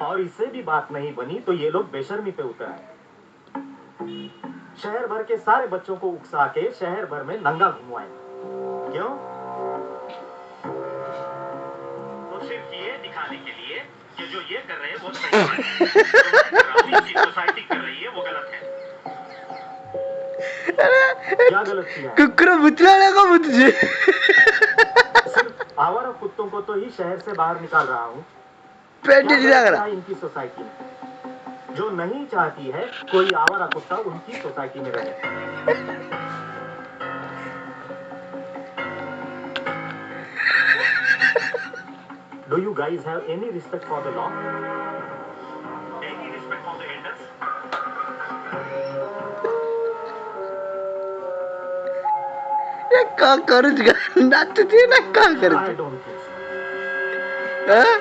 और इससे भी बात नहीं बनी तो ये लोग बेशर्मी पे उतर आए। शहर भर के सारे बच्चों को उकसा के शहर भर में नंगा घुमवाए। क्यों? तो सिर्फ ये दिखाने के लिए कि जो ये कर रहे हैं वो सही है, जो मैं कर रहा हूँ, इनकी सोसाइटी कर रही है वो गलत है। क्या गलत किया है? कुकुर बुचलाएगा मुझे। सिर्फ आवारा कुत्तों को तो ही शहर से बाहर निकाल रहा हूँ। पेट क्या नहीं गलत लग किया रहा। है इनकी सोसाइटी में? जो नहीं चाहती है कोई आवारा कुत्ता उनकी सोसाइटी में रहे। Do you guys have any respect for the law? Any respect for the elders? ये क्या करूँ जगह नाचती है ना क्या करूँ? I don't think so. हाँ?